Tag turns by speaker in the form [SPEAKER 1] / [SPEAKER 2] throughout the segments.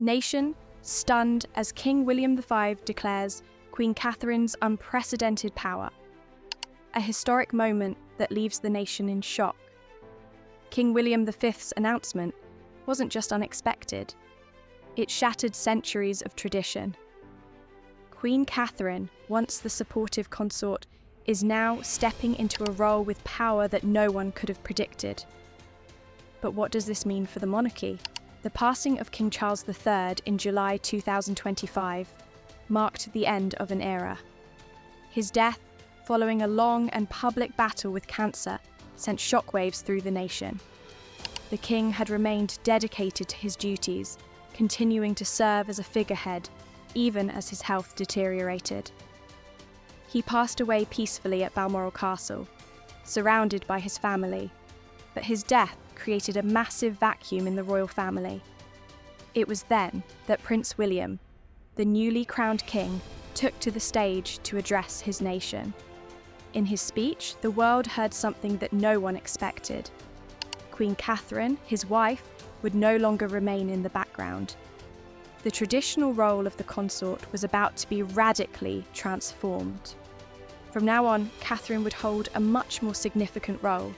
[SPEAKER 1] Nation stunned as King William V declares Queen Catherine's unprecedented power. A historic moment that leaves the nation in shock. King William V's announcement wasn't just unexpected, it shattered centuries of tradition. Queen Catherine, once the supportive consort, is now stepping into a role with power that no one could have predicted. But what does this mean for the monarchy? The passing of King Charles III in July 2025 marked the end of an era. His death, following a long and public battle with cancer, sent shockwaves through the nation. The king had remained dedicated to his duties, continuing to serve as a figurehead, even as his health deteriorated. He passed away peacefully at Balmoral Castle, surrounded by his family, but his death created a massive vacuum in the royal family. It was then that Prince William, the newly crowned king, took to the stage to address his nation. In his speech, the world heard something that no one expected. Queen Catherine, his wife, would no longer remain in the background. The traditional role of the consort was about to be radically transformed. From now on, Catherine would hold a much more significant role,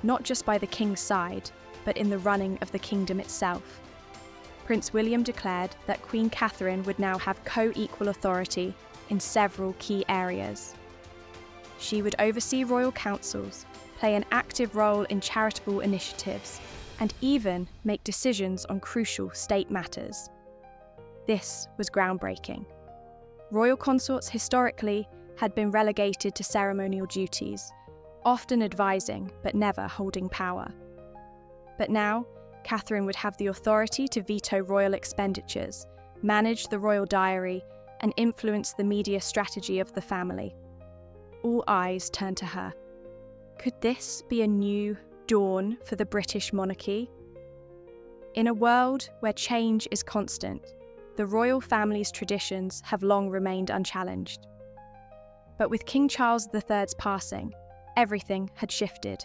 [SPEAKER 1] not just by the king's side, but in the running of the kingdom itself. Prince William declared that Queen Catherine would now have co-equal authority in several key areas. She would oversee royal councils, play an active role in charitable initiatives, and even make decisions on crucial state matters. This was groundbreaking. Royal consorts historically had been relegated to ceremonial duties, often advising but never holding power. But now, Catherine would have the authority to veto royal expenditures, manage the royal diary, and influence the media strategy of the family. All eyes turned to her. Could this be a new dawn for the British monarchy? In a world where change is constant, the royal family's traditions have long remained unchallenged. But with King Charles III's passing, everything had shifted.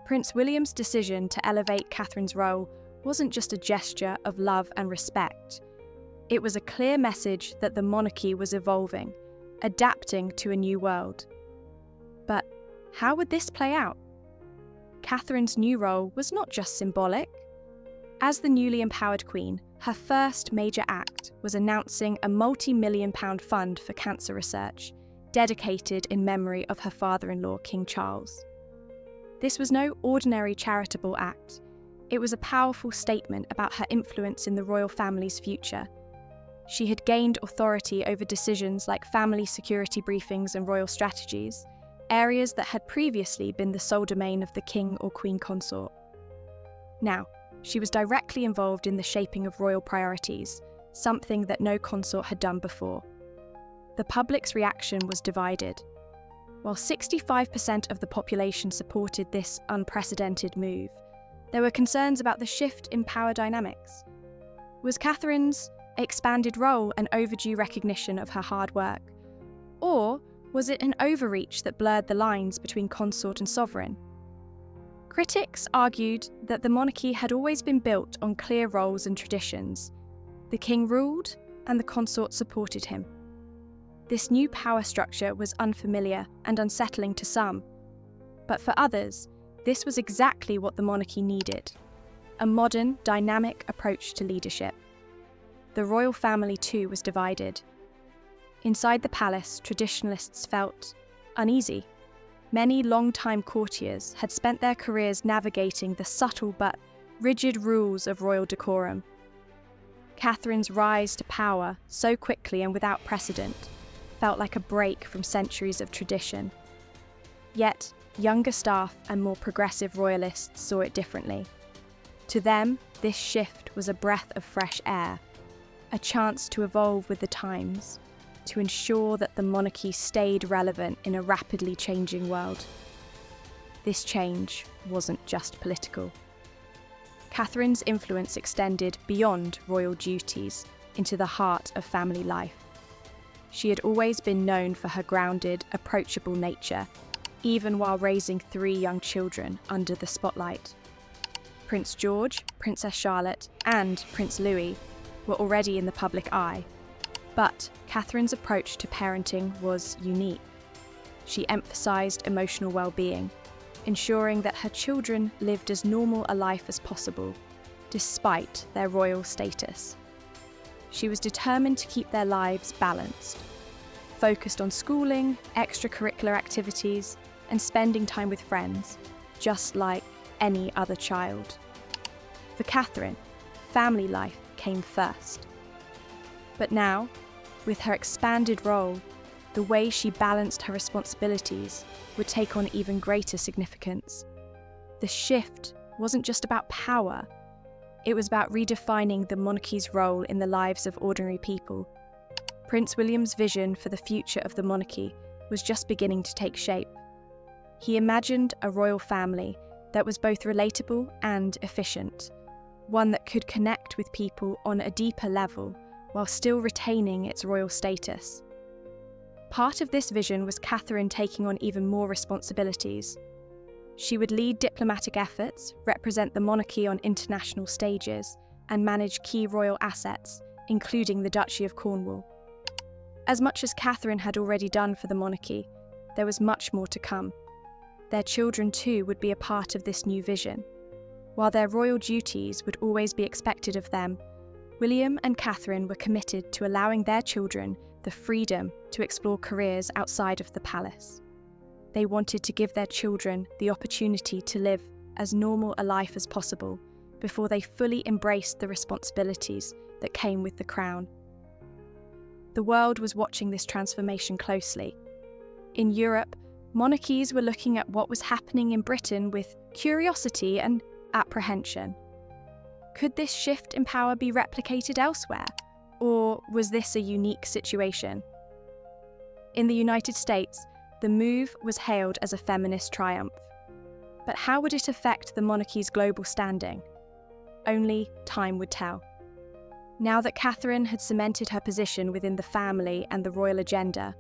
[SPEAKER 1] Prince William's decision to elevate Catherine's role wasn't just a gesture of love and respect. It was a clear message that the monarchy was evolving, adapting to a new world. But how would this play out? Catherine's new role was not just symbolic. As the newly empowered queen, her first major act was announcing a multi-million-pound fund for cancer research, dedicated in memory of her father-in-law, King Charles. This was no ordinary charitable act. It was a powerful statement about her influence in the royal family's future. She had gained authority over decisions like family security briefings and royal strategies, areas that had previously been the sole domain of the king or queen consort. Now, she was directly involved in the shaping of royal priorities, something that no consort had done before. The public's reaction was divided. While 65% of the population supported this unprecedented move, there were concerns about the shift in power dynamics. Was Catherine's expanded role an overdue recognition of her hard work? Or was it an overreach that blurred the lines between consort and sovereign? Critics argued that the monarchy had always been built on clear roles and traditions. The king ruled, and the consort supported him. This new power structure was unfamiliar and unsettling to some, but for others, this was exactly what the monarchy needed: a modern, dynamic approach to leadership. The royal family, too, was divided. Inside the palace, traditionalists felt uneasy. Many long-time courtiers had spent their careers navigating the subtle but rigid rules of royal decorum. Catherine's rise to power so quickly and without precedent felt like a break from centuries of tradition. Yet, younger staff and more progressive royalists saw it differently. To them, this shift was a breath of fresh air, a chance to evolve with the times, to ensure that the monarchy stayed relevant in a rapidly changing world. This change wasn't just political. Catherine's influence extended beyond royal duties into the heart of family life. She had always been known for her grounded, approachable nature, even while raising 3 young children under the spotlight. Prince George, Princess Charlotte, and Prince Louis were already in the public eye. But Catherine's approach to parenting was unique. She emphasised emotional well-being, ensuring that her children lived as normal a life as possible, despite their royal status. She was determined to keep their lives balanced, focused on schooling, extracurricular activities, and spending time with friends, just like any other child. For Catherine, family life came first. But now, with her expanded role, the way she balanced her responsibilities would take on even greater significance. The shift wasn't just about power, it was about redefining the monarchy's role in the lives of ordinary people. Prince William's vision for the future of the monarchy was just beginning to take shape. He imagined a royal family that was both relatable and efficient, one that could connect with people on a deeper level while still retaining its royal status. Part of this vision was Catherine taking on even more responsibilities. She would lead diplomatic efforts, represent the monarchy on international stages, and manage key royal assets, including the Duchy of Cornwall. As much as Catherine had already done for the monarchy, there was much more to come. Their children too would be a part of this new vision. While their royal duties would always be expected of them, William and Catherine were committed to allowing their children the freedom to explore careers outside of the palace. They wanted to give their children the opportunity to live as normal a life as possible before they fully embraced the responsibilities that came with the crown. The world was watching this transformation closely. In Europe, monarchies were looking at what was happening in Britain with curiosity and apprehension. Could this shift in power be replicated elsewhere, or was this a unique situation? In the United States, the move was hailed as a feminist triumph. But how would it affect the monarchy's global standing? Only time would tell. Now that Catherine had cemented her position within the family and the royal agenda,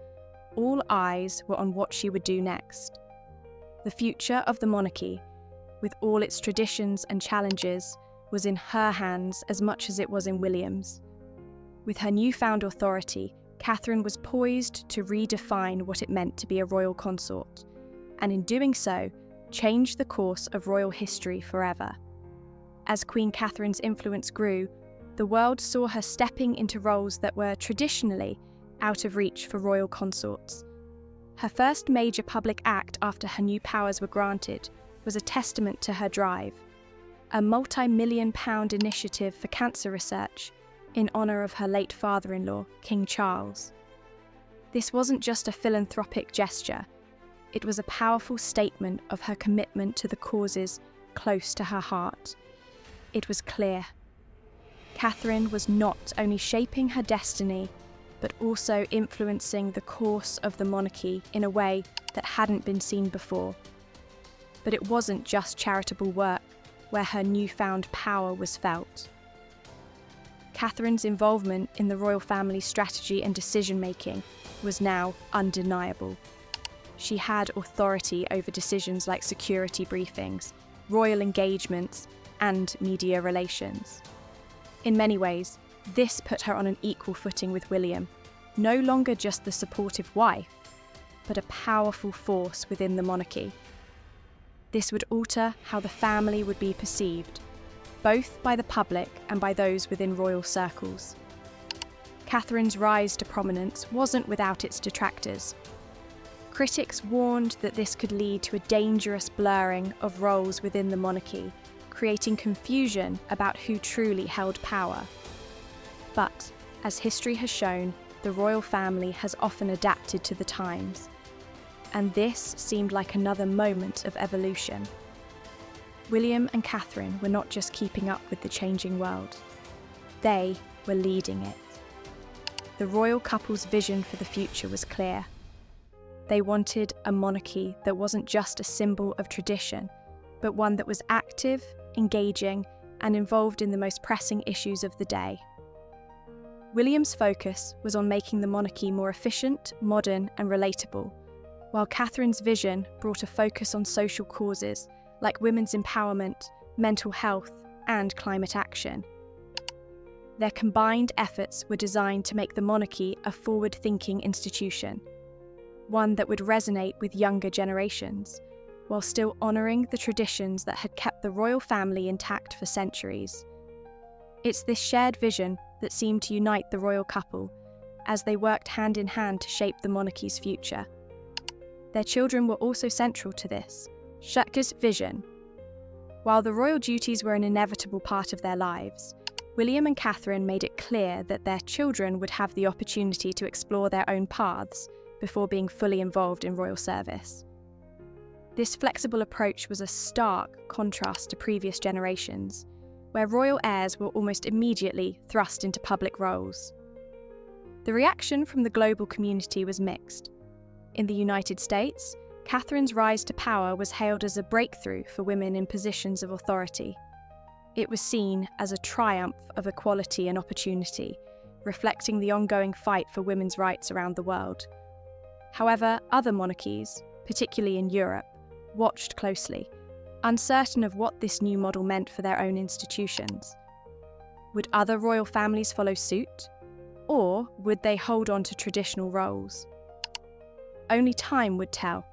[SPEAKER 1] all eyes were on what she would do next. The future of the monarchy, with all its traditions and challenges, was in her hands as much as it was in William's. With her newfound authority, Catherine was poised to redefine what it meant to be a royal consort, and in doing so, change the course of royal history forever. As Queen Catherine's influence grew, the world saw her stepping into roles that were traditionally out of reach for royal consorts. Her first major public act after her new powers were granted was a testament to her drive, a multi-million-pound initiative for cancer research in honour of her late father-in-law, King Charles. This wasn't just a philanthropic gesture, it was a powerful statement of her commitment to the causes close to her heart. It was clear. Catherine was not only shaping her destiny, but also influencing the course of the monarchy in a way that hadn't been seen before. But it wasn't just charitable work where her newfound power was felt. Catherine's involvement in the royal family's strategy and decision-making was now undeniable. She had authority over decisions like security briefings, royal engagements, and media relations. In many ways, this put her on an equal footing with William, no longer just the supportive wife, but a powerful force within the monarchy. This would alter how the family would be perceived, both by the public and by those within royal circles. Catherine's rise to prominence wasn't without its detractors. Critics warned that this could lead to a dangerous blurring of roles within the monarchy, creating confusion about who truly held power. But, as history has shown, the royal family has often adapted to the times, and this seemed like another moment of evolution. William and Catherine were not just keeping up with the changing world, they were leading it. The royal couple's vision for the future was clear. They wanted a monarchy that wasn't just a symbol of tradition, but one that was active, engaging, and involved in the most pressing issues of the day. William's focus was on making the monarchy more efficient, modern, and relatable, while Catherine's vision brought a focus on social causes like women's empowerment, mental health, and climate action. Their combined efforts were designed to make the monarchy a forward-thinking institution, one that would resonate with younger generations, while still honouring the traditions that had kept the royal family intact for centuries. It's this shared vision that seemed to unite the royal couple as they worked hand in hand to shape the monarchy's future. Their children were also central to this, Shaka's vision. While the royal duties were an inevitable part of their lives, William and Catherine made it clear that their children would have the opportunity to explore their own paths before being fully involved in royal service. This flexible approach was a stark contrast to previous generations, where royal heirs were almost immediately thrust into public roles. The reaction from the global community was mixed. In the United States, Catherine's rise to power was hailed as a breakthrough for women in positions of authority. It was seen as a triumph of equality and opportunity, reflecting the ongoing fight for women's rights around the world. However, other monarchies, particularly in Europe, watched closely, uncertain of what this new model meant for their own institutions. Would other royal families follow suit? Or would they hold on to traditional roles? Only time would tell.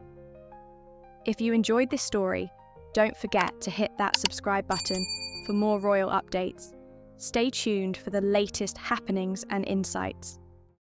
[SPEAKER 1] If you enjoyed this story, don't forget to hit that subscribe button for more royal updates. Stay tuned for the latest happenings and insights.